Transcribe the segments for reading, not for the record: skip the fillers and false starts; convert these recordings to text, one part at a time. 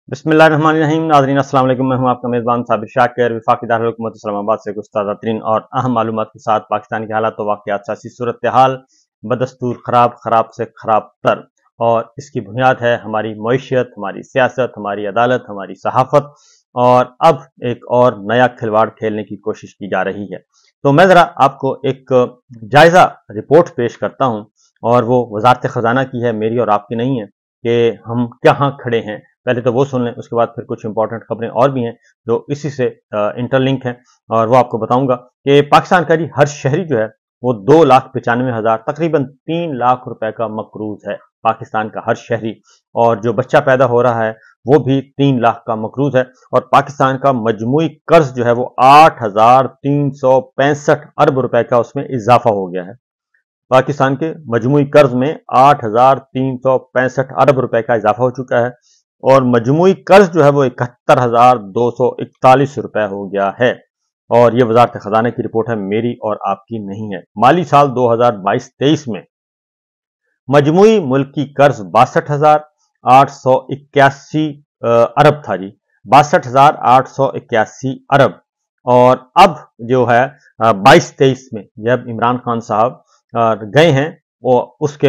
बिस्मिल्लाहिर्रहमानिर्रहीम। नाज़रीन अस्सलाम वालेकुम। मैं हूं आपका मेज़बान साबिर शाकिर। वफाकी दारुल हुकूमत इस्लामाबाद से कुछ ताज़ा तरीन और अहम मालूमात के साथ पाकिस्तान के हालात व वाक़ियात, सियासी सूरत हाल बदस्तूर खराब से खराब तर, और इसकी बुनियाद है हमारी मईशत, हमारी सियासत, हमारी अदालत, हमारी सहाफ़त, और अब एक और नया खिलवाड़ खेलने की कोशिश की जा रही है। तो मैं ज़रा आपको एक जायज़ा रिपोर्ट पेश करता हूँ, और वो वज़ारत ख़ज़ाना की है, मेरी और आपकी नहीं है, कि हम कहाँ खड़े हैं। पहले तो वो सुन लें, उसके बाद फिर कुछ इंपॉर्टेंट खबरें और भी हैं जो इसी से इंटरलिंक हैं, और वो आपको बताऊंगा कि पाकिस्तान का जी हर शहरी जो है वो 2,95,000 तकरीबन 3 लाख रुपए का मकरूज है। पाकिस्तान का हर शहरी, और जो बच्चा पैदा हो रहा है वो भी 3 लाख का मकरूज है। और पाकिस्तान का मजमूई कर्ज जो है वो 8,365 अरब रुपए का उसमें इजाफा हो गया है। पाकिस्तान के मजमूई कर्ज में 8,365 अरब रुपए का इजाफा हो चुका है, और मजमूई कर्ज जो है वो 71,241 रुपए हो गया है। और ये वजारत खजाना की रिपोर्ट है, मेरी और आपकी नहीं है। माली साल 2022-23 में मजमूई मुल्की कर्ज 62,881 अरब था जी, 62,881 अरब। और अब जो है 22-23 में जब इमरान खान साहब गए हैं, वो उसके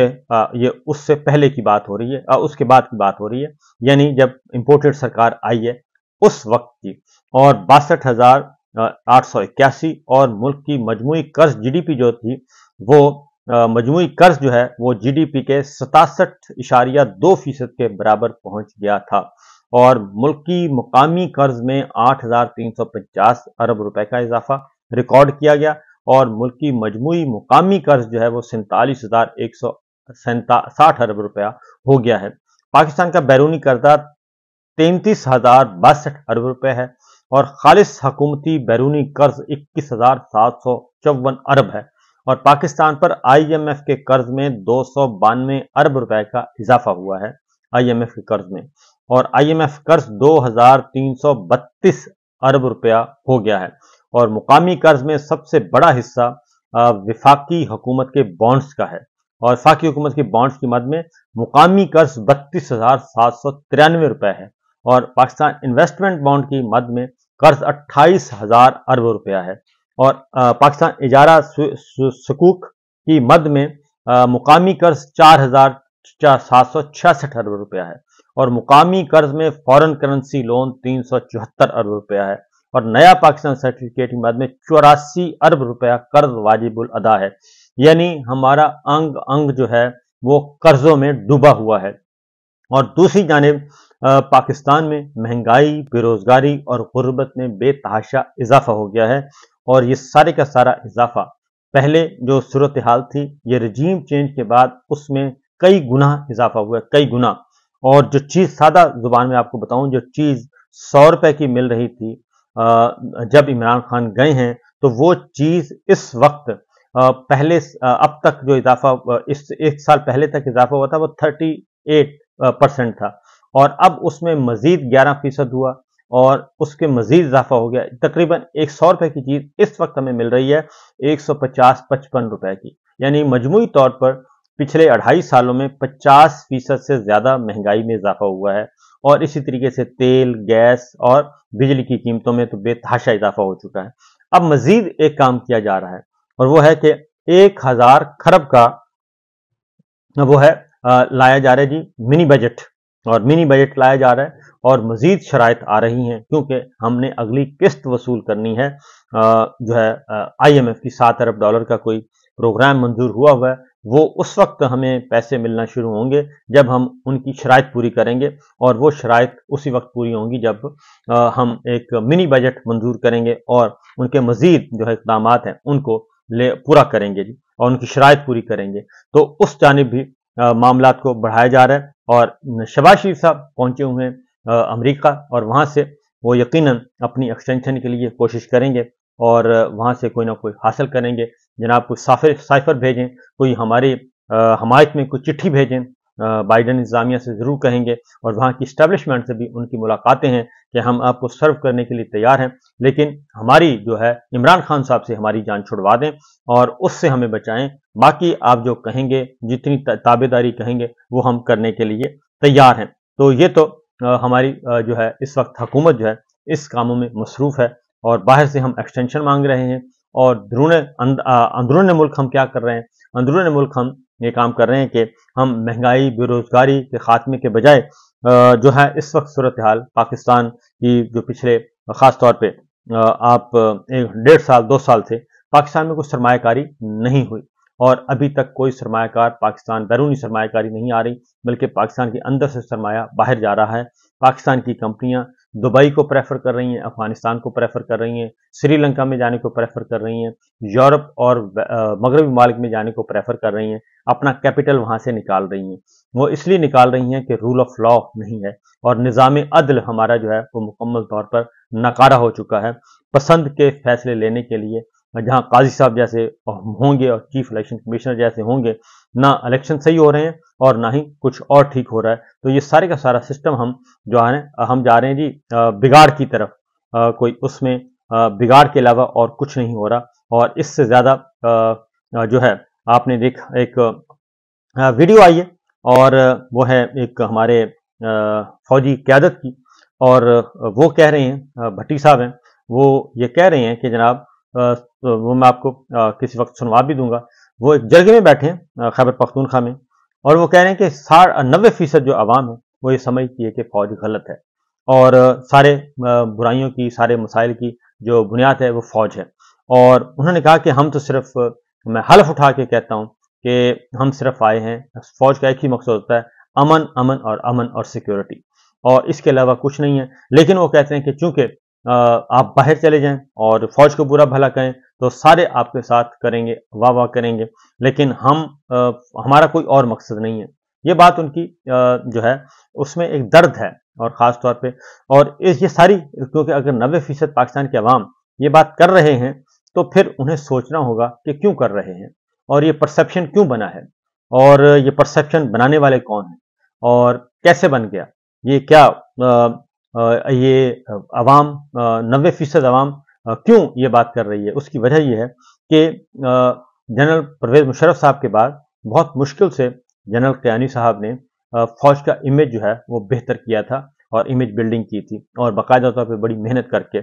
ये उससे पहले की बात हो रही है, उसके बाद की बात हो रही है, यानी जब इंपोर्टेड सरकार आई है उस वक्त की। और 62,881, और मुल्क की मजमूई कर्ज जीडीपी जो थी वो मजमूई कर्ज जो है वो जीडीपी के 67.2% के बराबर पहुंच गया था। और मुल्क की मुकामी कर्ज में 8,350 अरब रुपए का इजाफा रिकॉर्ड किया गया, और मुल्क की मजमूई मुकामी कर्ज जो है वो 47,160 अरब रुपया हो गया है। पाकिस्तान का बैरूनी कर्जा 33,062 अरब रुपए है, और खालिस हुकूमती बैरूनी कर्ज 21,754 अरब है। और पाकिस्तान पर आईएमएफ के कर्ज में 292 अरब रुपए का इजाफा हुआ है आईएमएफ के कर्ज में, और आईएमएफ कर्ज 2,332 अरब रुपया हो गया है। और मुकामी कर्ज में सबसे बड़ा हिस्सा विफाकी हुकूमत के बॉन्ड्स का है, और वफाकी हुकूमत की बॉन्ड्स की मद में मुकामी कर्ज 32,793 रुपए है, और पाकिस्तान इन्वेस्टमेंट बॉन्ड की मद में कर्ज 28,000 अरब रुपया है। और पाकिस्तान इजारा सुकूक की मद में मुकामी कर्ज 4,766 अरब रुपया है, और मुकामी कर्ज में फॉरेन करेंसी लोन 374 अरब रुपया है, और नया पाकिस्तान सर्टिफिकेट की मद में 84 अरब रुपया कर्ज वाजिबुल अदा है। यानी हमारा अंग अंग जो है वो कर्जों में डूबा हुआ है। और दूसरी जानिब पाकिस्तान में महंगाई, बेरोजगारी और गुर्बत में बेतहाशा इजाफा हो गया है, और ये सारे का सारा इजाफा पहले जो सूरत हाल थी ये रजीम चेंज के बाद उसमें कई गुना इजाफा हुआ है, कई गुना। और जो चीज सादा जुबान में आपको बताऊं, जो चीज 100 रुपए की मिल रही थी जब इमरान खान गए हैं, तो वो चीज इस वक्त पहले अब तक जो इजाफा इस एक साल पहले तक इजाफा हुआ था वो 38% था, और अब उसमें मजीद 11% हुआ, और उसके मजीद इजाफा हो गया। तकरीबन 100 रुपए की चीज इस वक्त हमें मिल रही है 150-55 रुपए की। यानी मजमूई तौर पर पिछले 2.5 सालों में 50% से ज्यादा महंगाई में इजाफा हुआ है, और इसी तरीके से तेल, गैस और बिजली की कीमतों में तो बेतहाशा इजाफा हो चुका है। अब मजीद एक काम किया जा रहा है, और वो है कि 1,000 खरब का वो है लाया जा रहा है जी मिनी बजट, और मिनी बजट लाया जा रहा है, और मजीद शराइत आ रही हैं, क्योंकि हमने अगली किस्त वसूल करनी है। जो है आईएमएफ की 7 अरब डॉलर का कोई प्रोग्राम मंजूर हुआ है, वो उस वक्त हमें पैसे मिलना शुरू होंगे जब हम उनकी शराइत पूरी करेंगे, और वो शराइत उसी वक्त पूरी होंगी जब हम एक मिनी बजट मंजूर करेंगे, और उनके मजीद जो है इक़दाम हैं उनको पूरा करेंगे जी, और उनकी शराइत पूरी करेंगे। तो उस जानिब भी मामला को बढ़ाया जा रहा है, और शहबाज शरीफ साहब पहुंचे हुए हैं अमेरिका, और वहां से वो यकीनन अपनी एक्सटेंशन के लिए कोशिश करेंगे, और वहां से कोई ना कोई हासिल करेंगे। जनाब कोई साइफर भेजें, कोई हमारी हमायत में कोई चिट्ठी भेजें, बाइडन इंतजामिया से जरूर कहेंगे, और वहां की स्टैब्लिशमेंट से भी उनकी मुलाकातें हैं कि हम आपको सर्व करने के लिए तैयार हैं, लेकिन हमारी जो है इमरान खान साहब से हमारी जान छुड़वा दें और उससे हमें बचाएं। बाकी आप जो कहेंगे, जितनी ताबेदारी कहेंगे वो हम करने के लिए तैयार हैं। तो ये तो ہماری جو ہے اس وقت حکومت جو ہے اس کاموں میں مصروف ہے، اور باہر سے ہم ایکسٹینشن مانگ رہے ہیں، اور اندرون ملک ہم کیا کر رہے ہیں؟ اندرون ملک ہم یہ کام کر رہے ہیں کہ ہم مہنگائی، بے روزگاری کے خاتمے کے بجائے جو ہے اس وقت صورتحال پاکستان کی جو پچھلے خاص طور پہ آپ 1.5 سال 2 سال سے پاکستان میں کوئی سرمایہ کاری نہیں ہوئی، اور ابھی تک کوئی سرمایہ کار پاکستان بیرونی سرمایہ کاری نہیں آ رہی، بلکہ پاکستان کے اندر سے سرمایہ باہر جا رہا ہے۔ پاکستان کی کمپنیاں دبئی کو پریفر کر رہی ہیں، افغانستان کو پریفر کر رہی ہیں، سری لنکا میں جانے کو پریفر کر رہی ہیں، یورپ اور مغربی ممالک میں جانے کو پریفر کر رہی ہیں، اپنا کیپٹل وہاں سے نکال رہی ہیں۔ وہ اس لیے نکال رہی ہیں کہ رول آف لا نہیں ہے، اور نظام عدل ہمارا جو ہے وہ مکمل طور پر ناکارہ ہو چکا ہے۔ پسند کے فیصلے لینے کے لیے جہاں قاضی صاحب جیسے ہوں گے اور چیف الیکشن کمشنر جیسے ہوں گے، نہ الیکشن صحیح ہو رہے ہیں اور نہ ہی کچھ اور ٹھیک ہو رہا ہے۔ تو یہ سارے کا سارا سسٹم ہم جا رہے ہیں جی بگاڑ کی طرف، کوئی اس میں بگاڑ کے علاوہ اور کچھ نہیں ہو رہا۔ اور اس سے زیادہ جو ہے آپ نے دیکھا ایک ویڈیو آئی ہے، اور وہ ہے ایک ہمارے فوجی قیادت کی، اور وہ کہہ رہے ہیں، بھٹی صاحب ہیں، وہ یہ کہہ رہے ہیں کہ جناب وہ میں آپ کو کسی وقت سنوا بھی دوں گا، وہ ایک جرگے میں بیٹھے ہیں خیبر پختونخوا میں، اور وہ کہہ رہے ہیں کہ 90% جو عوام ہے وہ یہ سمجھتی ہے کہ فوج غلط ہے، اور سارے برائیوں کی، سارے مسائل کی جو بنیاد ہے وہ فوج ہے۔ اور انہوں نے کہا کہ ہم تو صرف، میں حلف اٹھا کے کہتا ہوں کہ ہم صرف آئے ہیں، فوج کا ایک ہی مقصد ہوتا ہے امن اور سیکیورٹی، اور اس کے علاوہ کچھ نہیں ہے۔ لیکن وہ کہتے ہیں کہ چونکہ آپ باہر چلے جائیں اور فوج کو برا بھلا کہیں تو سارے آپ کے ساتھ کریں گے، واہ واہ کریں گے، لیکن ہمارا کوئی اور مقصد نہیں ہے۔ یہ بات ان کی جو ہے اس میں ایک درد ہے، اور خاص طور پہ، اور یہ ساری، کیونکہ اگر 90% پاکستان کے عوام یہ بات کر رہے ہیں تو پھر انہیں سوچنا ہوگا کہ کیوں کر رہے ہیں، اور یہ پرسیپشن کیوں بنا ہے، اور یہ پرسیپشن بنانے والے کون ہیں، اور کیسے بن گیا یہ، کیا یہ عوام 90% عوام کیوں یہ بات کر رہی ہے؟ اس کی وجہ یہ ہے کہ جنرل پرویز مشرف صاحب کے بعد بہت مشکل سے جنرل کیانی صاحب نے فوج کا امیج جو ہے وہ بہتر کیا تھا، اور امیج بلڈنگ کی تھی، اور باقاعدہ طور پہ بڑی محنت کر کے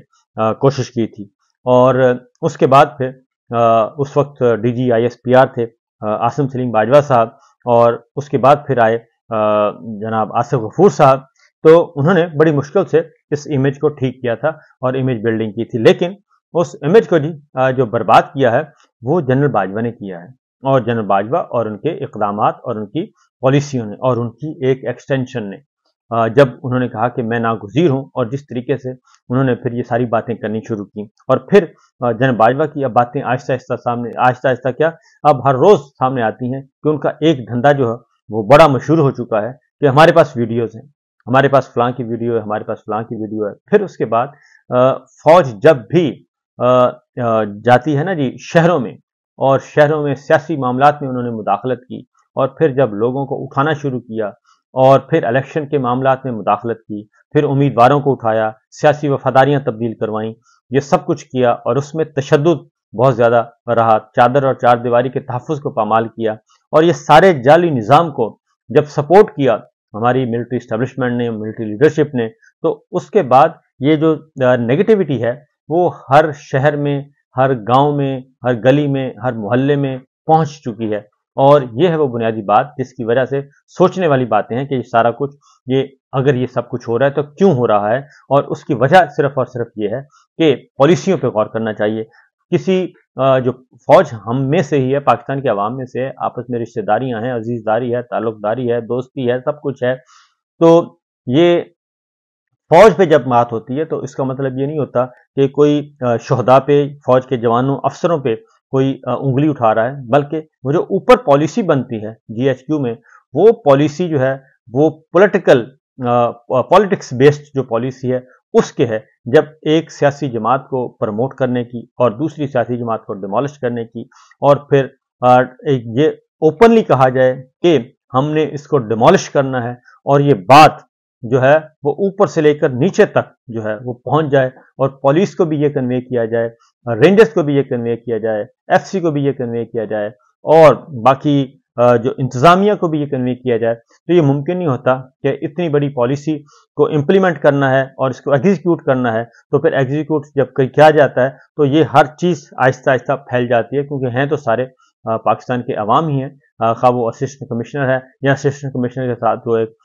کوشش کی تھی۔ اور اس کے بعد پھر اس وقت ڈی جی ISPR تھے عاصم سلیم باجوہ صاحب، اور اس کے بعد پھر آئے جناب آصف غفور صاحب، تو انہوں نے بڑی مشکل سے اس امیج کو ٹھیک کیا تھا اور امیج بلڈنگ کی تھی، لیکن اس امیج کو جو برباد کیا ہے وہ جنرل باجوہ نے کیا ہے، اور جنرل باجوہ اور ان کے اقدامات اور ان کی پالیسیوں نے اور ان کی ایک ایکسٹینشن نے، جب انہوں نے کہا کہ میں ناگزیر ہوں، اور جس طریقے سے انہوں نے پھر یہ ساری باتیں کرنی شروع کی، اور پھر جنرل باجوہ کی اب باتیں آہستہ آہستہ کیا اب ہر روز سامنے آتی ہیں کہ ان کا ایک دھندا جو ہے وہ بڑا مشہور ہو چکا ہے کہ ہمارے پاس ویڈیوز ہیں، ہمارے پاس فلاں کی ویڈیو ہے، ہمارے پاس فلاں کی ویڈیو ہے۔ پھر اس کے بعد فوج جب بھی جاتی ہے نا جی شہروں میں، اور شہروں میں سیاسی معاملات میں انہوں نے مداخلت کی، اور پھر جب لوگوں کو اٹھانا شروع کیا، اور پھر الیکشن کے معاملات میں مداخلت کی، پھر امیدواروں کو اٹھایا، سیاسی وفاداریاں تبدیل کروائیں، یہ سب کچھ کیا، اور اس میں تشدد بہت زیادہ رہا، چادر اور چار دیواری کے تحفظ کو پامال کیا، اور یہ سارے جعلی نظام کو جب سپورٹ کیا ہماری ملٹری اسٹیبلشمنٹ نے، ملٹری لیڈرشپ نے، تو اس کے بعد یہ جو نیگیٹیوٹی ہے وہ ہر شہر میں، ہر گاؤں میں، ہر گلی میں، ہر محلے میں پہنچ چکی ہے، اور یہ ہے وہ بنیادی بات جس کی وجہ سے سوچنے والی باتیں ہیں کہ یہ سارا کچھ، اگر یہ سب کچھ ہو رہا ہے تو کیوں ہو رہا ہے، اور اس کی وجہ صرف اور صرف یہ ہے کہ پالیسیوں پہ غور کرنا چاہیے۔ کسی جو فوج ہم میں سے ہی ہے، پاکستان کے عوام میں سے ہے، آپس میں رشتہ داریاں ہیں، عزیز داری ہے، تعلق داری ہے، دوستی ہے، سب کچھ ہے، تو یہ فوج پہ جب بات ہوتی ہے تو اس کا مطلب یہ نہیں ہوتا کہ کوئی شہداء پہ، فوج کے جوانوں، افسروں پہ کوئی انگلی اٹھا رہا ہے، بلکہ وہ جو اوپر پالیسی بنتی ہے GHQ میں، وہ پالیسی جو ہے وہ پولیٹکس بیسڈ جو پالیسی ہے اس کے ہے، جب ایک سیاسی جماعت کو پروموٹ کرنے کی اور دوسری سیاسی جماعت کو ڈیمولش کرنے کی، اور پھر یہ اوپنلی کہا جائے کہ ہم نے اس کو ڈیمولش کرنا ہے، اور یہ بات جو ہے وہ اوپر سے لے کر نیچے تک جو ہے وہ پہنچ جائے، اور پولیس کو بھی یہ کنوے کیا جائے، رینجرز کو بھی یہ کنوے کیا جائے، FC کو بھی یہ کنوے کیا جائے، اور باقی जो इंतजामिया को भी ये कन्वे किया जाए, तो ये मुमकिन नहीं होता कि इतनी बड़ी पॉलिसी को इम्प्लीमेंट करना है और इसको एग्जीक्यूट करना है, तो फिर एग्जीक्यूट जब किया जाता है तो ये हर चीज़ आहिस्ता आहिस्ता फैल जाती है, क्योंकि हैं तो सारे पाकिस्तान के अवाम ही हैं, खा वो असिस्टेंट कमिश्नर है या असिस्टेंट कमिश्नर के साथ वो एक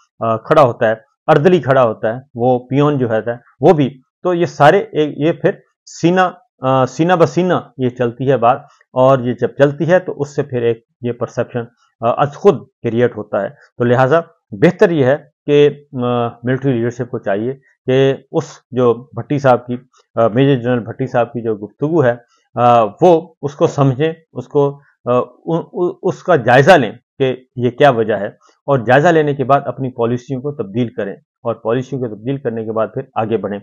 खड़ा होता है, अर्दली खड़ा होता है, वो पियोन जो है वो भी, तो ये सारे ये फिर सीना बसीना ये चलती है बात, और ये जब चलती है तो उससे फिर एक ये परसेप्शन अज खुद क्रिएट होता है। तो लिहाजा बेहतर ये है कि मिलिट्री लीडरशिप को चाहिए कि उस जो भट्टी साहब की मेजर जनरल भट्टी साहब की जो गुफ्तगू है वो उसको समझें, उसको उसका जायजा लें कि ये क्या वजह है, और जायजा लेने के बाद अपनी पॉलिसियों को तब्दील करें, और पॉलिसियों को तब्दील करने के बाद फिर आगे बढ़ें।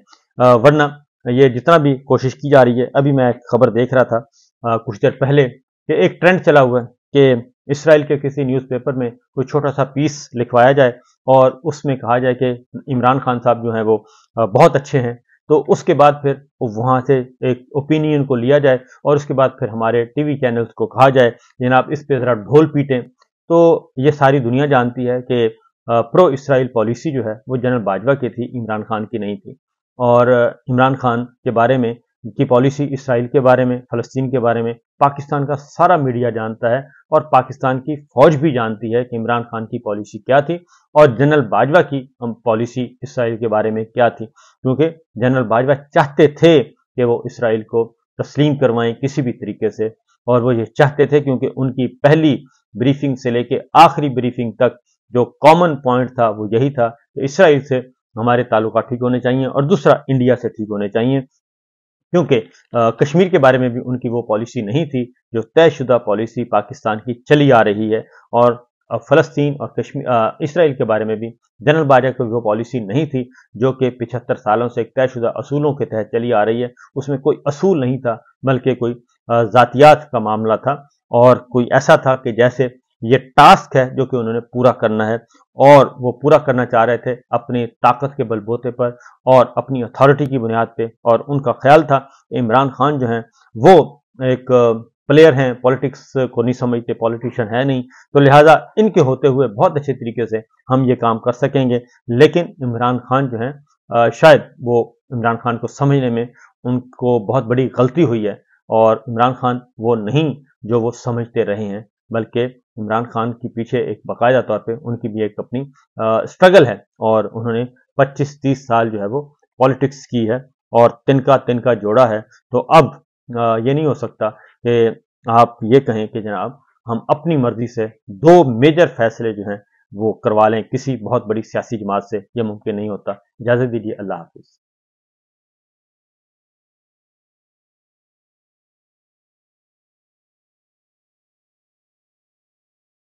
वरना ये जितना भी कोशिश की जा रही है, अभी मैं एक खबर देख रहा था कुछ देर पहले कि एक ट्रेंड चला हुआ है कि इसराइल के किसी न्यूज़पेपर में कोई छोटा सा पीस लिखवाया जाए और उसमें कहा जाए कि इमरान खान साहब जो हैं वो बहुत अच्छे हैं, तो उसके बाद फिर वहाँ से एक ओपिनियन को लिया जाए और उसके बाद फिर हमारे टीवी चैनल्स को कहा जाए जनाब इस पे ज़रा ढोल पीटें। तो ये सारी दुनिया जानती है कि प्रो इसराइल पॉलिसी जो है वो जनरल बाजवा की थी, इमरान खान की नहीं थी। और इमरान खान के बारे में की पॉलिसी, इसराइल के बारे में, फ़लस्तीन के बारे में पाकिस्तान का सारा मीडिया जानता है, और पाकिस्तान की फ़ौज भी जानती है कि इमरान खान की पॉलिसी क्या थी और जनरल बाजवा की पॉलिसी इसराइल के बारे में क्या थी, क्योंकि जनरल बाजवा चाहते थे कि वो इसराइल को तस्लीम करवाएं किसी भी तरीके से, और वो ये चाहते थे क्योंकि उनकी पहली ब्रीफिंग से लेके आखिरी ब्रीफिंग तक जो कॉमन पॉइंट था वो यही था कि इसराइल से हमारे ताल्लुकात ठीक होने चाहिए और दूसरा इंडिया से ठीक होने चाहिए, क्योंकि कश्मीर के बारे में भी उनकी वो पॉलिसी नहीं थी जो तयशुदा पॉलिसी पाकिस्तान की चली आ रही है, और फ़लस्तीन और कश्मीर इसराइल के बारे में भी जनरल बाजवा की वो पॉलिसी नहीं थी जो कि 75 सालों से एक तयशुदा असूलों के तहत चली आ रही है। उसमें कोई असूल नहीं था, बल्कि कोई ज़ातियात का मामला था, और कोई ऐसा था कि जैसे ये टास्क है जो कि उन्होंने पूरा करना है, और वो पूरा करना चाह रहे थे अपनी ताकत के बलबूते पर और अपनी अथॉरिटी की बुनियाद पे, और उनका ख्याल था इमरान खान जो हैं वो एक प्लेयर हैं, पॉलिटिक्स को नहीं समझते, पॉलिटिशियन है नहीं, तो लिहाजा इनके होते हुए बहुत अच्छे तरीके से हम ये काम कर सकेंगे। लेकिन इमरान खान जो हैं शायद वो इमरान खान को समझने में उनको बहुत बड़ी गलती हुई है, और इमरान खान वो नहीं जो वो समझते रहे हैं, बल्कि इमरान खान के पीछे एक बाकायदा तौर पे उनकी भी एक अपनी स्ट्रगल है, और उन्होंने 25-30 साल जो है वो पॉलिटिक्स की है और तिनका तिनका जोड़ा है। तो अब ये नहीं हो सकता कि आप ये कहें कि जनाब हम अपनी मर्जी से 2 मेजर फैसले जो हैं वो करवा लें किसी बहुत बड़ी सियासी जमात से, ये मुमकिन नहीं होता। इजाज़त दीजिए, अल्लाह हाफ़िज़।